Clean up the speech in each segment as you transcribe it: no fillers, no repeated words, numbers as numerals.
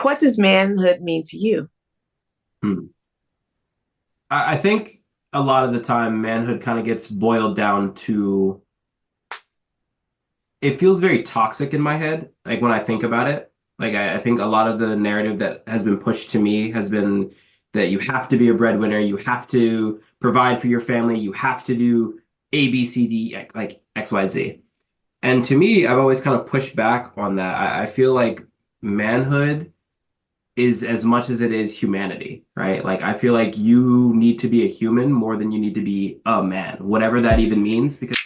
What does manhood mean to you? Hmm. I think a lot of the time manhood kind of gets boiled down to it feels very toxic in my head, like when I think about it. Like I think a lot of the narrative that has been pushed to me has been that you have to be a breadwinner, you have to provide for your family, you have to do A, B, C, D, like X, Y, Z. And to me, I've always kind of pushed back on that. I feel like manhood is as much as it is humanity, right? Like I feel like you need to be a human more than you need to be a man, whatever that even means, because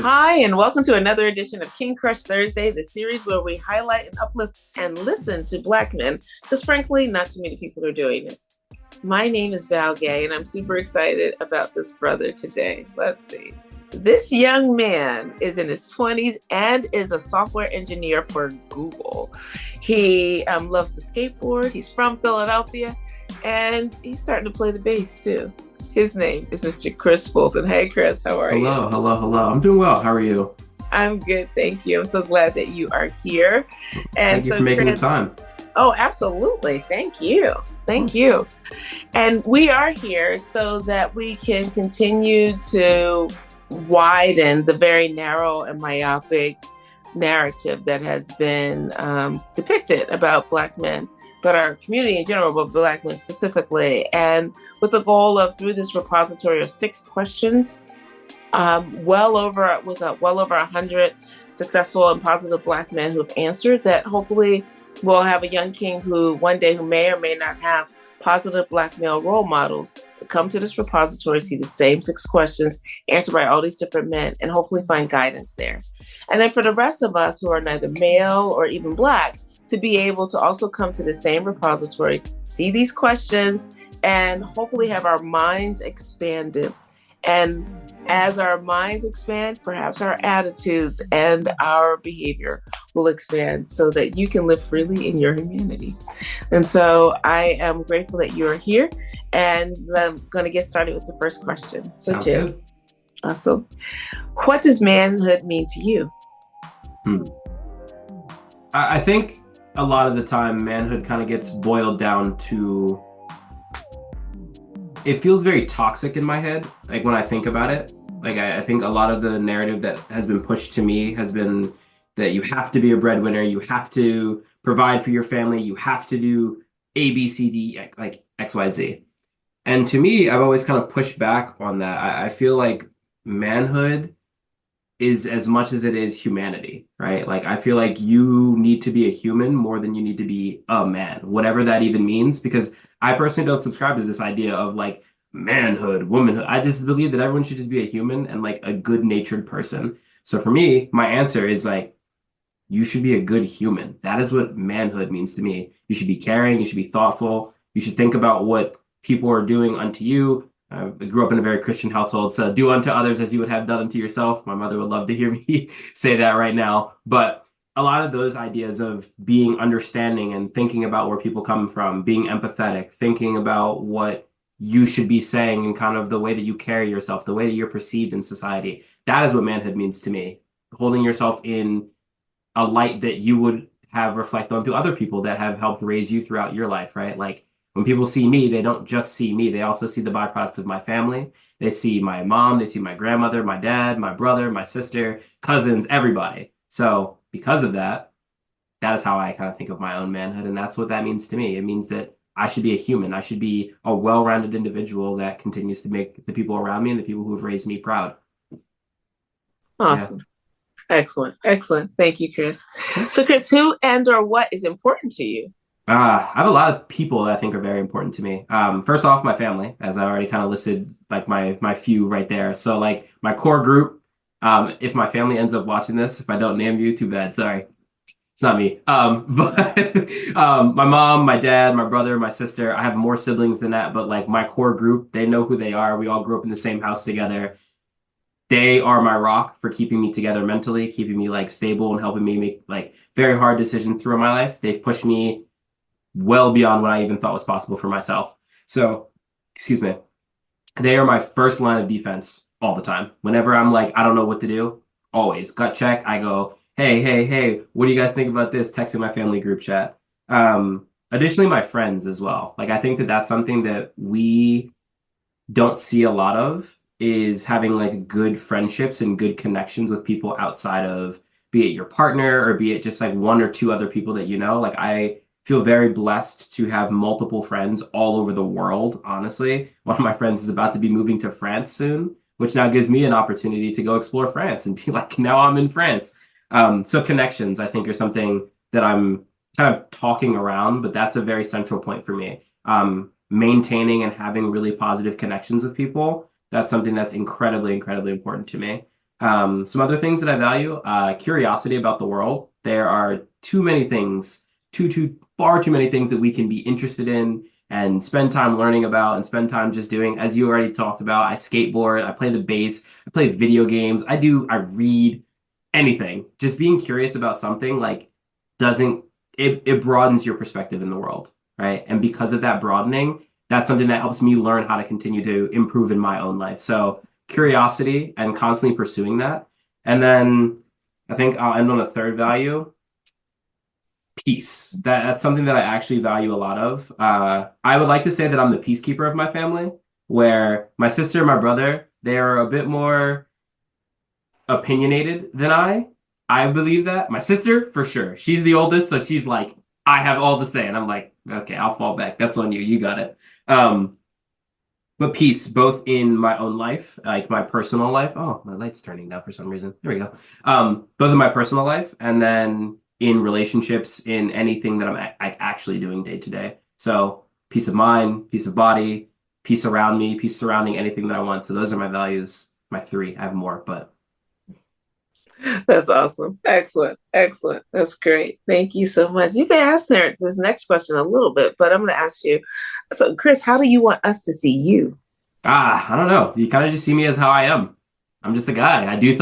Hi, and welcome to another edition of King Crush Thursday, the series where we highlight and uplift and listen to Black men, because frankly, not too many people are doing it. My name is Val Gay, and I'm super excited about this brother today. Let's see. This young man is in his 20s and is a software engineer for Google. He loves to skateboard. He's from Philadelphia, and he's starting to play the bass too. His name is Mr. Chris Fulton. Hey, Chris, how are you? hello, hello, hello. I'm doing well. How are you? I'm good, thank you. I'm so glad that you are here. And Thank you for so, making the Chris, time. oh, absolutely. Thank you. Of Thank course. you. And we are here so that we can continue to widen the very narrow and myopic narrative that has been depicted about Black men, but our community in general, but Black men specifically. And with the goal of, through this repository of 6 questions, well over 100 successful and positive Black men who have answered, that hopefully we'll have a young king who one day, who may or may not have positive Black male role models, to come to this repository, see the same 6 questions answered by all these different men, and hopefully find guidance there. And then for the rest of us who are neither male or even Black, to be able to also come to the same repository, see these questions, and hopefully have our minds expanded. And as our minds expand, perhaps our attitudes and our behavior will expand so that you can live freely in your humanity. And so I am grateful that you are here. And I'm going to get started with the first question. So, Sounds Jim, good. awesome. What does manhood mean to you? Hmm. I think a lot of the time manhood kind of gets boiled down to it feels very toxic in my head, like when I think about it. Like I think a lot of the narrative that has been pushed to me has been that you have to be a breadwinner, you have to provide for your family, you have to do A, B, C, D, like X, Y, Z. And to me, I've always kind of pushed back on that. I feel like manhood is as much as it is humanity, right? Like I feel like you need to be a human more than you need to be a man, whatever that even means, because I personally don't subscribe to this idea of like manhood, womanhood. I just believe that everyone should just be a human and like a good-natured person. So for me, my answer is like you should be a good human. That is what manhood means to me. You should be caring, you should be thoughtful, you should think about what people are doing unto you. I grew up in a very Christian household, so do unto others as you would have done unto yourself. My mother would love to hear me say that right now. But a lot of those ideas of being understanding and thinking about where people come from, being empathetic, thinking about what you should be saying and kind of the way that you carry yourself, the way that you're perceived in society, that is what manhood means to me. Holding yourself in a light that you would have reflect onto other people that have helped raise you throughout your life, right? Like when people see me, they don't just see me, they also see the byproducts of my family. They see my mom, they see my grandmother, my dad, my brother, my sister, cousins, everybody. So because of that, that is how I kind of think of my own manhood. And that's what that means to me. It means that I should be a human. I should be a well-rounded individual that continues to make the people around me and the people who have raised me proud. Yeah, Awesome. Excellent. Excellent. Thank you, Chris. of course. So, Chris, who and or what is important to you? I have a lot of people that I think are very important to me. First off, my family, as I already kind of listed, like my few right there. So like my core group. If my family ends up watching this, if I don't name you, too bad. Sorry, it's not me. But my mom, my dad, my brother, my sister. I have more siblings than that, but like my core group, they know who they are. We all grew up in the same house together. They are my rock for keeping me together mentally, keeping me like stable and helping me make like very hard decisions through my life. They've pushed me well beyond what I even thought was possible for myself. So, excuse me, they are my first line of defense all the time. Whenever I'm like, I don't know what to do, always gut check. I go, hey, hey, hey, what do you guys think about this? Texting my family group chat. Additionally, my friends as well. Like, I think that that's something that we don't see a lot of is having like good friendships and good connections with people outside of be it your partner or be it just like one or two other people that you know. Like I feel very blessed to have multiple friends all over the world, honestly. One of my friends is about to be moving to France soon, which now gives me an opportunity to go explore France and be like, now I'm in France. So connections, I think, are something that I'm kind of talking around, but that's a very central point for me. Maintaining and having really positive connections with people, that's something that's incredibly, incredibly important to me. Some other things that I value, curiosity about the world. There are too many things, far too many things that we can be interested in and spend time learning about and spend time just doing. As you already talked about, I skateboard, I play the bass, I play video games, I read anything. Just being curious about something like doesn't it broadens your perspective in the world, right? And because of that broadening, that's something that helps me learn how to continue to improve in my own life. So curiosity and constantly pursuing that. And then I think I'll end on a third value, peace. That's something that I actually value a lot of. I would like to say that I'm the peacekeeper of my family, where my sister and my brother, they are a bit more opinionated than I. I believe that. My sister, for sure. She's the oldest, so she's like, I have all the say. And I'm like, okay, I'll fall back. That's on you. You got it. Um, but peace, both in my own life, like my personal life. Oh, my light's turning now for some reason. There we go. Both in my personal life and then in relationships, in anything that I'm actually doing day to day. So peace of mind, peace of body, peace around me, peace surrounding anything that I want. So those are my values, my three. I have more, but That's awesome. Excellent. Excellent. That's great. Thank you so much. You've answered this next question a little bit, but I'm going to ask you. So, Chris, how do you want us to see you? I don't know. You kind of just see me as how I am. I'm just a guy. I do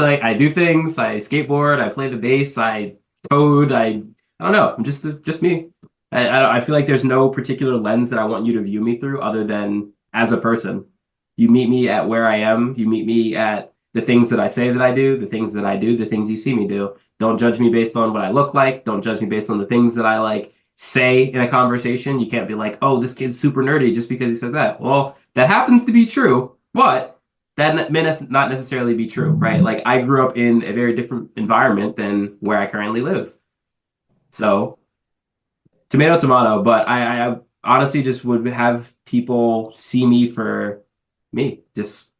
things. I skateboard. I play the bass. I code. I don't know. I'm just me. I feel like there's no particular lens that I want you to view me through other than as a person. You meet me at where I am. You meet me at the things that I say that I do, the things that I do, the things you see me do. Don't judge me based on what I look like. Don't judge me based on the things that I like say in a conversation. You can't be like, oh, this kid's super nerdy just because he says that. Well, that happens to be true, but that may not necessarily be true, right? Like I grew up in a very different environment than where I currently live. So tomato, tomato, but I honestly just would have people see me for me, just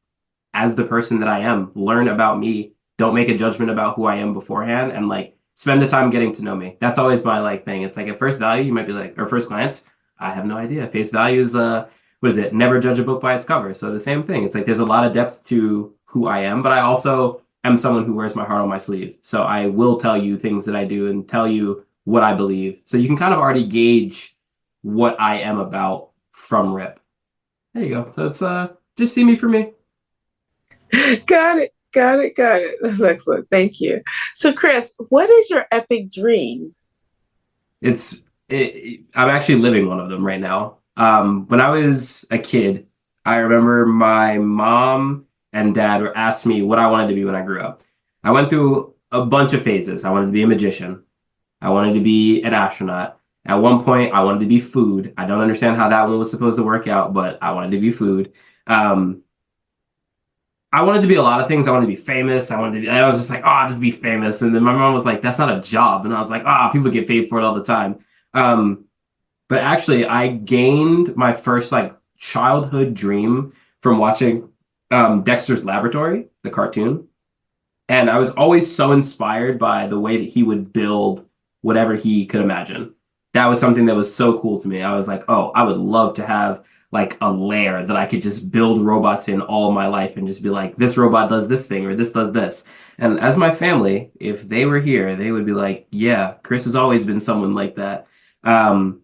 as the person that I am. Learn about me. Don't make a judgment about who I am beforehand, and like spend the time getting to know me. That's always my like thing. It's like at first value, you might be like, or first glance, I have no idea. Face value is what is it? Never judge a book by its cover. So the same thing. It's like there's a lot of depth to who I am, but I also am someone who wears my heart on my sleeve. So I will tell you things that I do and tell you what I believe. So you can kind of already gauge what I am about from rip. There you go. So it's just see me for me. Got it. Got it. Got it. That's excellent. Thank you. So, Chris, what is your epic dream? I'm actually living one of them right now. When I was a kid, I remember my mom and dad were asked me what I wanted to be when I grew up. I went through a bunch of phases. I wanted to be a magician. I wanted to be an astronaut. At one point, I wanted to be food. I don't understand how that one was supposed to work out, but I wanted to be food. Um, I wanted to be a lot of things. I wanted to be famous. I was just like, oh, I'll just be famous. And then my mom was like, that's not a job. And I was like, ah, people get paid for it all the time. Um, but actually, I gained my first like childhood dream from watching Dexter's Laboratory, the cartoon. And I was always so inspired by the way that he would build whatever he could imagine. that was something that was so cool to me. I was like, oh, I would love to have like a lair that I could just build robots in all my life and just be like, this robot does this thing or this does this. And as my family, if they were here, they would be like, yeah, Chris has always been someone like that. Um,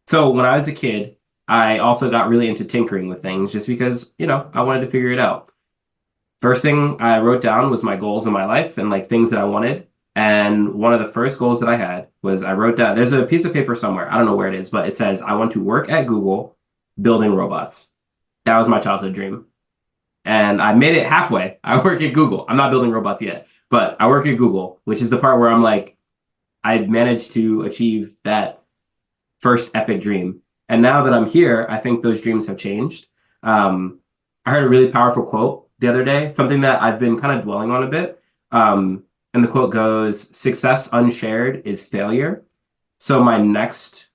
so when I was a kid, I also got really into tinkering with things just because, I wanted to figure it out. First thing I wrote down was my goals in my life and like things that I wanted. And one of the first goals that I had was I wrote down, there's a piece of paper somewhere, I don't know where it is, but it says, I want to work at Google building robots. That was my childhood dream. And I made it halfway. I work at Google. I'm not building robots yet, but I work at Google, which is the part where I'm like, I managed to achieve that first epic dream. And now that I'm here, I think those dreams have changed. I heard a really powerful quote the other day, something that I've been kind of dwelling on a bit. And the quote goes, success unshared is failure. So my next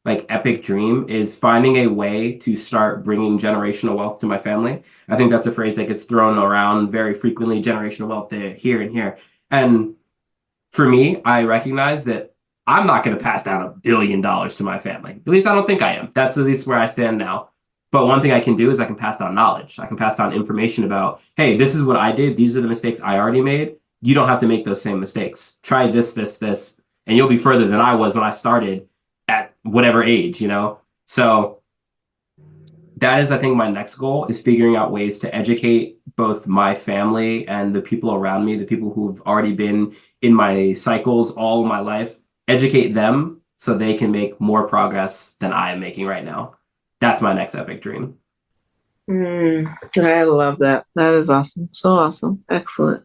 like epic dream is finding a way to start bringing generational wealth to my family. I think that's a phrase that gets thrown around very frequently, generational wealth there, here and here. And for me, I recognize that I'm not going to pass down $1 billion to my family. At least I don't think I am. That's at least where I stand now. But one thing I can do is I can pass down knowledge. I can pass down information about, hey, this is what I did. These are the mistakes I already made. You don't have to make those same mistakes. Try this, and you'll be further than I was when I started at whatever age, So that is, I think, my next goal is figuring out ways to educate both my family and the people around me, the people who've already been in my cycles all my life, educate them so they can make more progress than I am making right now. That's my next epic dream. I love that. That is awesome. So awesome. Excellent.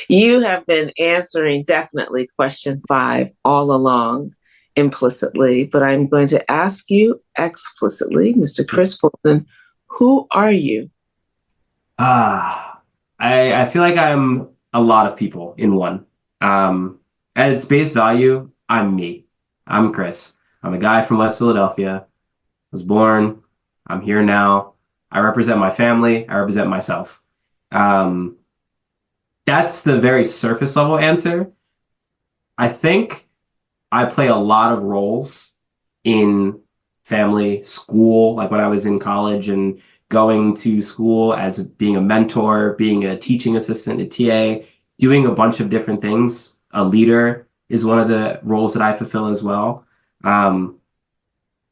You have been answering definitely question 5 all along implicitly, but I'm going to ask you explicitly, Mr. Chris Fulton, who are you? I feel like I'm a lot of people in one. At its base value, I'm me. I'm Chris. I'm a guy from West Philadelphia. Was born. I'm here now. I represent my family. I represent myself. That's the very surface level answer. I think I play a lot of roles in family, school, like when I was in college and going to school as being a mentor, being a teaching assistant, a TA, doing a bunch of different things. A leader is one of the roles that I fulfill as well.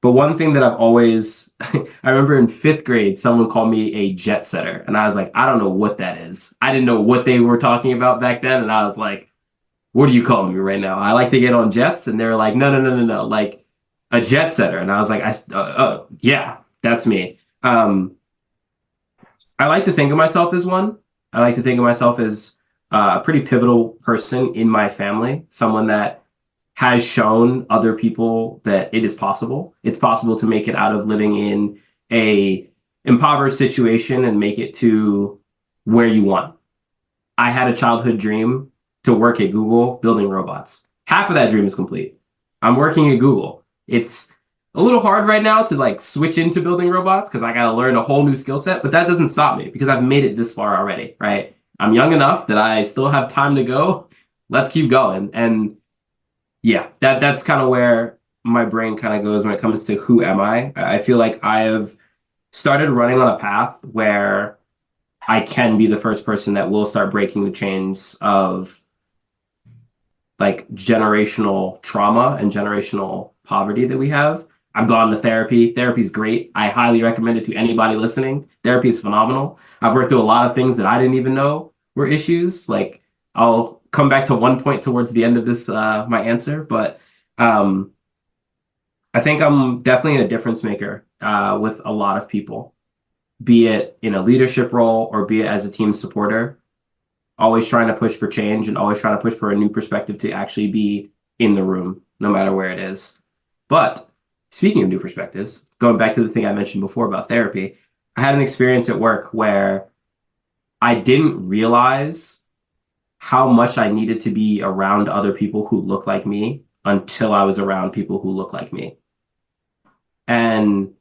But one thing that I've always, I remember in 5th grade, someone called me a jet setter. And I was like, I don't know what that is. I didn't know what they were talking about back then. And I was like, what are you calling me right now? I like to get on jets. And they were like, no, like a jet setter. And I was like, yeah, that's me. I like to think of myself as one. I like to think of myself as a pretty pivotal person in my family, someone that has shown other people that it is possible. It's possible to make it out of living in a impoverished situation and make it to where you want. I had a childhood dream to work at Google building robots. Half of that dream is complete. I'm working at Google. It's a little hard right now to like switch into building robots because I got to learn a whole new skill set, but that doesn't stop me because I've made it this far already, right? I'm young enough that I still have time to go. Let's keep going. And yeah, that's kind of where my brain kind of goes when it comes to who am I. I feel like I have started running on a path where I can be the first person that will start breaking the chains of like generational trauma and generational poverty that we have. I've gone to therapy. Therapy's great. I highly recommend it to anybody listening. Therapy is phenomenal. I've worked through a lot of things that I didn't even know were issues. Like I'll come back to one point towards the end of this, my answer, but I think I'm definitely a difference maker with a lot of people, be it in a leadership role or be it as a team supporter, always trying to push for change and always trying to push for a new perspective to actually be in the room, no matter where it is. But speaking of new perspectives, going back to the thing I mentioned before about therapy, I had an experience at work where I didn't realize how much I needed to be around other people who look like me until I was around people who look like me. And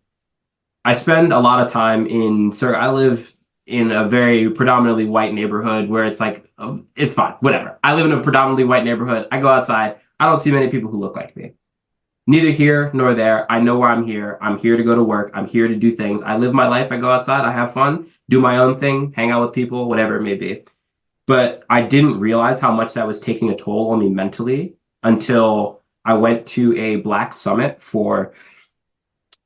I spend a lot of time I live in a very predominantly white neighborhood where it's like, it's fine, whatever. I live in a predominantly white neighborhood. I go outside. I don't see many people who look like me. neither here nor there. I know why I'm here. I'm here to go to work. I'm here to do things. I live my life. I go outside. I have fun, do my own thing, hang out with people, whatever it may be. But I didn't realize how much that was taking a toll on me mentally until I went to a Black summit for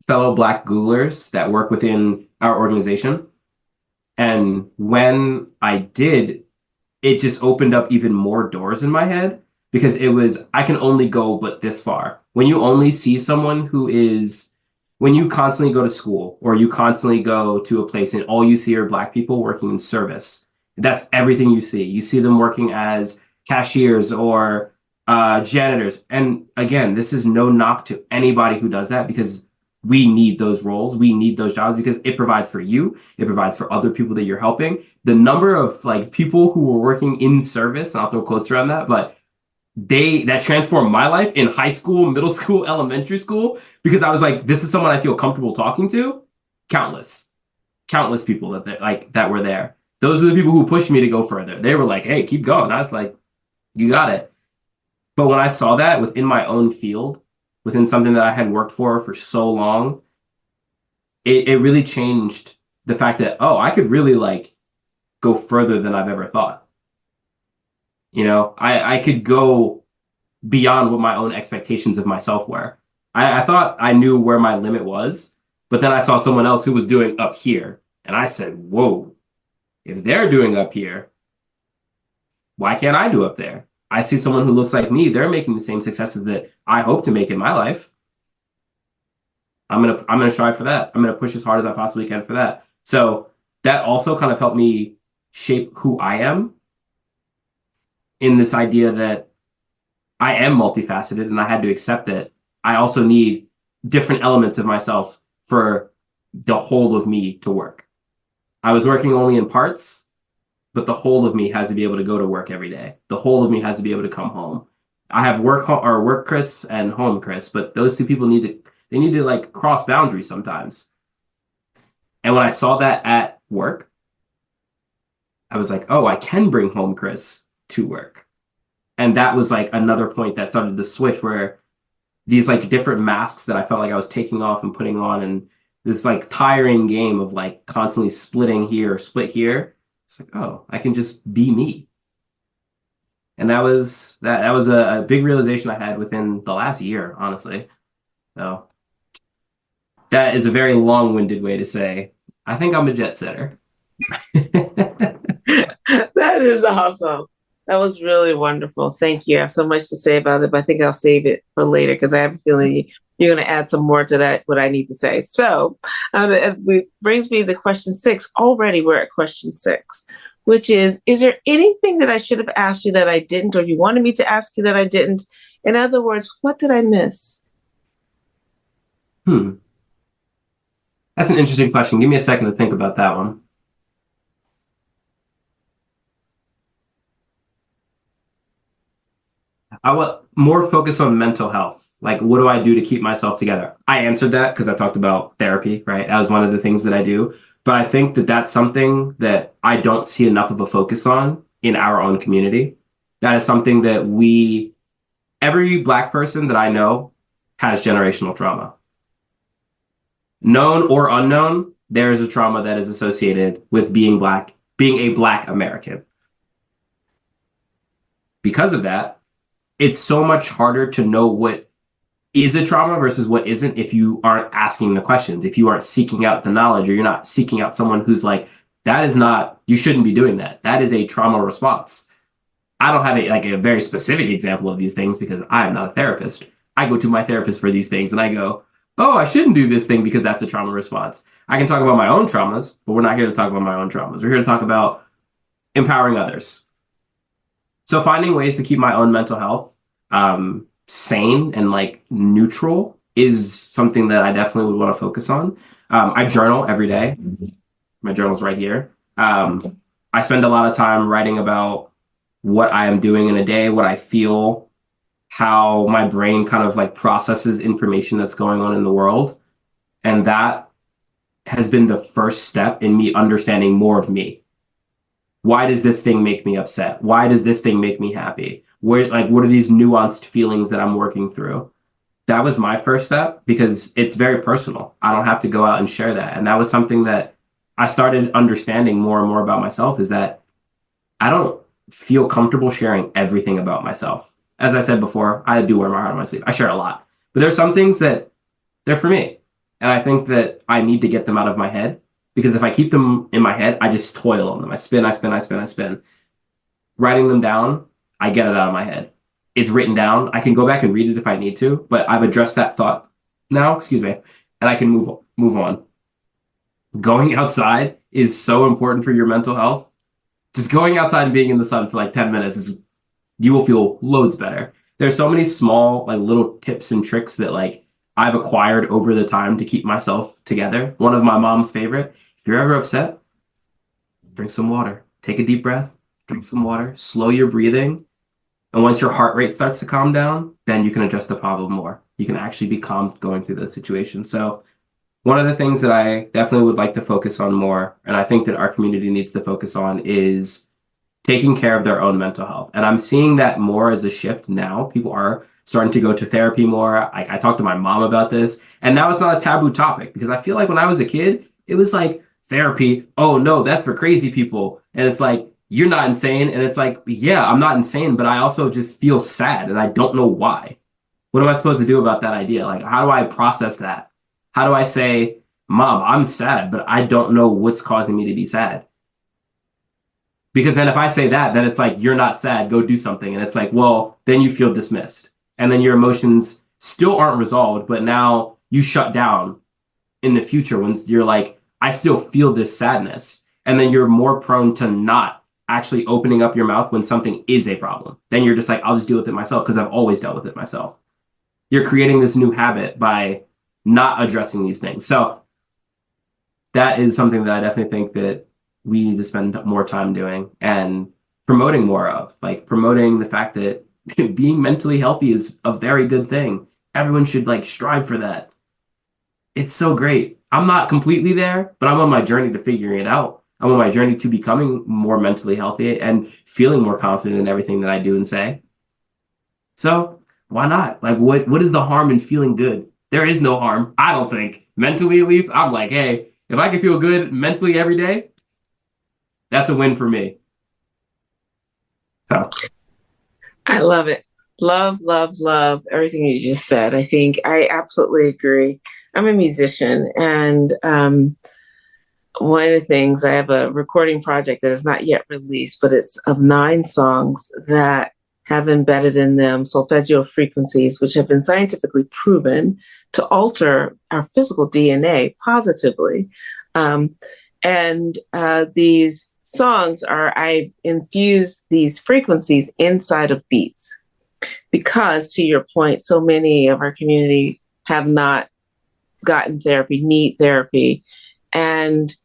fellow Black Googlers that work within our organization. And when I did, it just opened up even more doors in my head because it was, I can only go but this far. When you only see someone who is, when you constantly go to school or you constantly go to a place and all you see are Black people working in service, that's everything you see. You see them working as cashiers or janitors. And again, this is no knock to anybody who does that because we need those roles. We need those jobs because it provides for you. It provides for other people that you're helping. The number of like people who were working in service, and I'll throw quotes around that, but that transformed my life in high school, middle school, elementary school, because I was like, this is someone I feel comfortable talking to. Countless people that were there. Those are the people who pushed me to go further. They were like, hey, keep going. I was like, you got it. But when I saw that within my own field, within something that I had worked for so long, it really changed the fact that, oh, I could really like go further than I've ever thought. You know, I could go beyond what my own expectations of myself were. I thought I knew where my limit was, but then I saw someone else who was doing up here. And I said, whoa, if they're doing up here, why can't I do up there? I see someone who looks like me. They're making the same successes that I hope to make in my life. I'm gonna strive for that. I'm gonna push as hard as I possibly can for that. So that also kind of helped me shape who I am in this idea that I am multifaceted and I had to accept that I also need different elements of myself for the whole of me to work. I was working only in parts, but the whole of me has to be able to go to work every day. The whole of me has to be able to come home. I have work Chris and home Chris, but those two people need to like cross boundaries sometimes. And when I saw that at work, I was like, oh, I can bring home Chris to work. And that was like another point that started the switch where these like different masks that I felt like I was taking off and putting on, and this like tiring game of like constantly splitting here, split here. It's like, oh, I can just be me. And that was a big realization I had within the last year, honestly. So that is a very long-winded way to say, I think I'm a jet setter. That is awesome. That was really wonderful. Thank you. I have so much to say about it, but I think I'll save it for later because I have a feeling you're going to add some more to that, what I need to say. So it brings me to question 6. Already we're at question 6, which is there anything that I should have asked you that I didn't, or you wanted me to ask you that I didn't? In other words, what did I miss? That's an interesting question. Give me a second to think about that one. I want more focus on mental health. Like, what do I do to keep myself together? I answered that because I talked about therapy, right? That was one of the things that I do. But I think that that's something that I don't see enough of a focus on in our own community. That is something that every Black person that I know has generational trauma. Known or unknown, there is a trauma that is associated with being Black, being a Black American. Because of that, it's so much harder to know what is a trauma versus what isn't if you aren't asking the questions, if you aren't seeking out the knowledge, or you're not seeking out someone who's like, that is not, you shouldn't be doing that. That is a trauma response. I don't have a very specific example of these things because I am not a therapist. I go to my therapist for these things and I go, oh, I shouldn't do this thing because that's a trauma response. I can talk about my own traumas, but we're not here to talk about my own traumas. We're here to talk about empowering others. So finding ways to keep my own mental health sane and like neutral is something that I definitely would want to focus on. I journal every day. My journal's right here. I spend a lot of time writing about what I am doing in a day, what I feel, how my brain kind of like processes information that's going on in the world. And that has been the first step in me understanding more of me. Why does this thing make me upset? Why does this thing make me happy? What are these nuanced feelings that I'm working through? that was my first step because it's very personal. I don't have to go out and share that. And that was something that I started understanding more and more about myself, is that I don't feel comfortable sharing everything about myself. As I said before, I do wear my heart on my sleeve. I share a lot, but there's some things that they're for me. And I think that I need to get them out of my head, because if I keep them in my head, I just toil on them. I spin, I spin, I spin, I spin. Writing them down, I get it out of my head. It's written down. I can go back and read it if I need to, but I've addressed that thought now, excuse me, and I can move on. Going outside is so important for your mental health. Just going outside and being in the sun for like 10 minutes is, you will feel loads better. There's so many small, like, little tips and tricks that, like, I've acquired over the time to keep myself together. One of my mom's favorite: if you're ever upset, drink some water. Take a deep breath, drink some water, slow your breathing. And once your heart rate starts to calm down, then you can adjust the problem more. You can actually be calm going through those situations. So one of the things that I definitely would like to focus on more, and I think that our community needs to focus on, is taking care of their own mental health. And I'm seeing that more as a shift now. People are starting to go to therapy more. I talked to my mom about this, and now it's not a taboo topic, because I feel like when I was a kid, it was like, therapy, oh no, that's for crazy people. And it's like, you're not insane. And it's like, yeah, I'm not insane, but I also just feel sad and I don't know why. What am I supposed to do about that idea? Like, how do I process that? How do I say, Mom, I'm sad, but I don't know what's causing me to be sad? Because then if I say that, then it's like, you're not sad, go do something. And it's like, well, then you feel dismissed. And then your emotions still aren't resolved, but now you shut down in the future when you're like, I still feel this sadness. And then you're more prone to not actually opening up your mouth when something is a problem. Then you're just like, I'll just deal with it myself because I've always dealt with it myself. You're creating this new habit by not addressing these things. So that is something that I definitely think that we need to spend more time doing and promoting more of, like promoting the fact that being mentally healthy is a very good thing. Everyone should like strive for that. It's so great. I'm not completely there, but I'm on my journey to figuring it out. I'm on my journey to becoming more mentally healthy and feeling more confident in everything that I do and say. So why not? Like, what is the harm in feeling good? There is no harm, I don't think. Mentally, at least, I'm like, hey, if I can feel good mentally every day, that's a win for me. So. I love it. Love, love, love everything you just said. I think I absolutely agree. I'm a musician, and one of the things, I have a recording project that is not yet released, but it's of 9 songs that have embedded in them solfeggio frequencies, which have been scientifically proven to alter our physical DNA positively. These songs I infuse these frequencies inside of beats, because, to your point, so many of our community have not gotten therapy, need therapy, and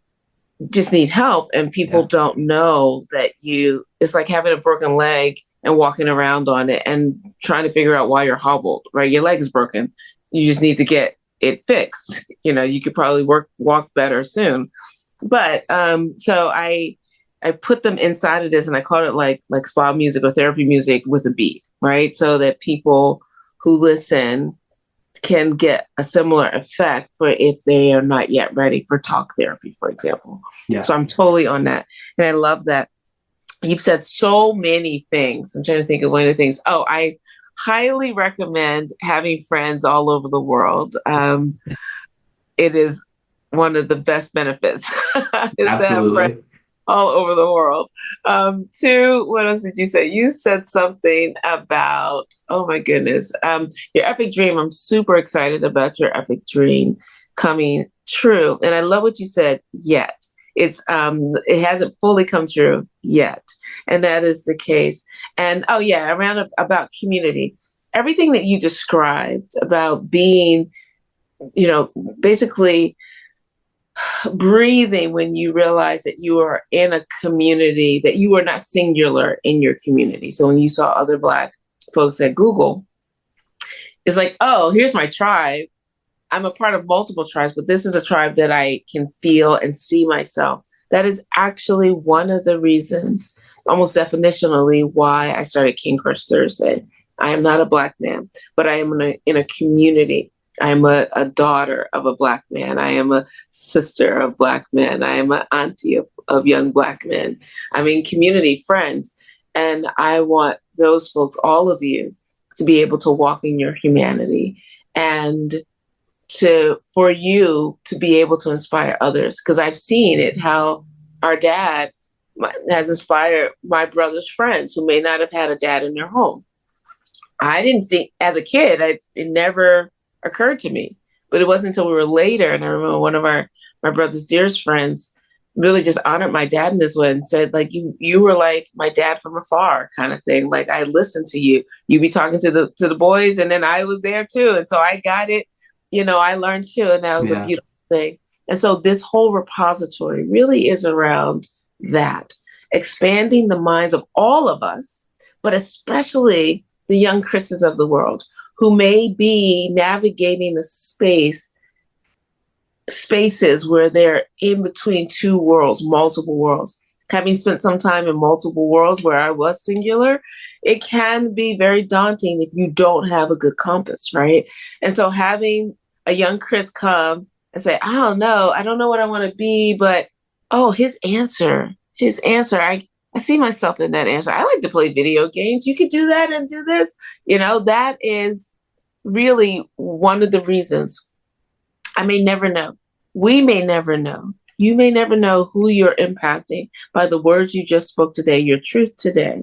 just need help. And people don't know that it's like having a broken leg and walking around on it and trying to figure out why you're hobbled, right? Your leg is broken. You just need to get it fixed. You could probably walk better soon. But so I put them inside of this, and I call it like spa music or therapy music with a beat, right? So that people who listen can get a similar effect for if they are not yet ready for talk therapy, for example. Yeah. So I'm totally on that. And I love that you've said so many things. I'm trying to think of one of the things. Oh, I highly recommend having friends all over the world. It is one of the best benefits. Absolutely. All over the world. 2, what else did you say? You said something about, oh my goodness, your epic dream. I'm super excited about your epic dream coming true. And I love what you said, yet. It hasn't fully come true yet. And that is the case. And about community. Everything that you described about being, basically breathing when you realize that you are in a community, that you are not singular in your community. So when you saw other Black folks at Google, it's like, oh, here's my tribe. I'm a part of multiple tribes, but this is a tribe that I can feel and see myself. That is actually one of the reasons, almost definitionally, why I started King Crush Thursday. I am not a Black man, but I am in a community. I am a daughter of a Black man. I am a sister of Black men. I am an auntie of young Black men. I'm in community, friends. And I want those folks, all of you, to be able to walk in your humanity and for you to be able to inspire others. Because I've seen it, how our dad has inspired my brother's friends who may not have had a dad in their home. I didn't see, as a kid, it never occurred to me. But it wasn't until we were later, and I remember one of my brother's dearest friends really just honored my dad in this way and said, like, you were like my dad from afar kind of thing. Like, I listened to you. You be talking to the boys, and then I was there too. And so I got it. I learned too. And that was a beautiful thing. And so this whole repository really is around that, expanding the minds of all of us, but especially the young Christians of the world who may be navigating spaces where they're in between two worlds, multiple worlds. Having spent some time in multiple worlds where I was singular, it can be very daunting if you don't have a good compass, right? And so having a young Chris come and say, I don't know what I want to be, but his answer, I see myself in that answer. I like to play video games. You could do that and do this. That is really one of the reasons. I may never know. We may never know. You may never know who you're impacting by the words you just spoke today, your truth today.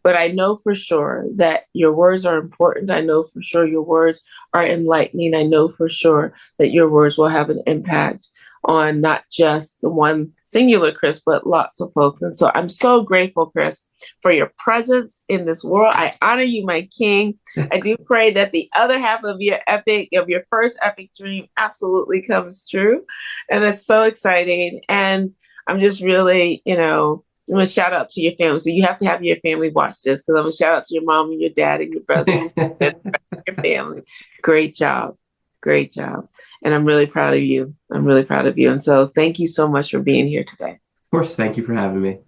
But I know for sure that your words are important. I know for sure your words are enlightening. I know for sure that your words will have an impact on not just the one singular Chris, but lots of folks. And so I'm so grateful, Chris, for your presence in this world. I honor you, my king. I do pray that the other half of your first epic dream absolutely comes true. And it's so exciting. And I'm just really, I'm going to shout out to your family. So you have to have your family watch this, because I'm going to shout out to your mom and your dad and your brother and your family. Great job. Great job. And I'm really proud of you. And so thank you so much for being here today. Of course. Thank you for having me.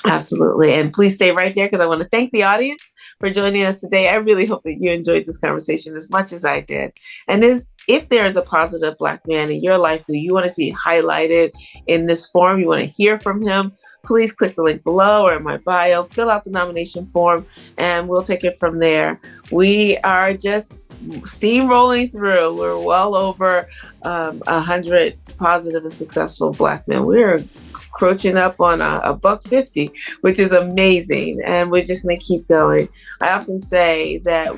Absolutely. And please stay right there, because I want to thank the audience for joining us today. I really hope that you enjoyed this conversation as much as I did. And if there is a positive Black man in your life who you want to see highlighted in this forum, you want to hear from him, please click the link below or in my bio, fill out the nomination form, and we'll take it from there. We are just steamrolling through. We're well over 100 positive and successful Black men. We're approaching up on a $150, which is amazing. And we're just going to keep going. I often say that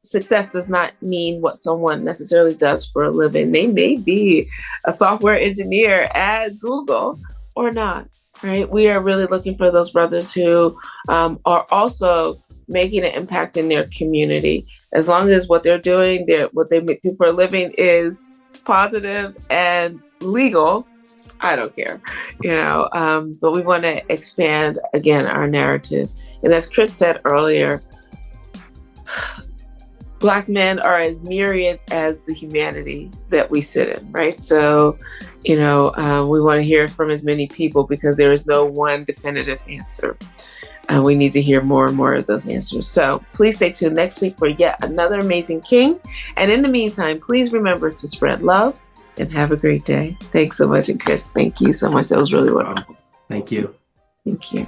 success does not mean what someone necessarily does for a living. They may be a software engineer at Google or not, right? We are really looking for those brothers who are also making an impact in their community. As long as what they're doing, what they do for a living is positive and legal, I don't care, but we want to expand, again, our narrative. And as Chris said earlier, Black men are as myriad as the humanity that we sit in, right? So, we want to hear from as many people, because there is no one definitive answer. We need to hear more and more of those answers. So please stay tuned next week for yet another amazing king. And in the meantime, please remember to spread love and have a great day. Thanks so much. And Chris, thank you so much. That was really wonderful. Thank you. Thank you.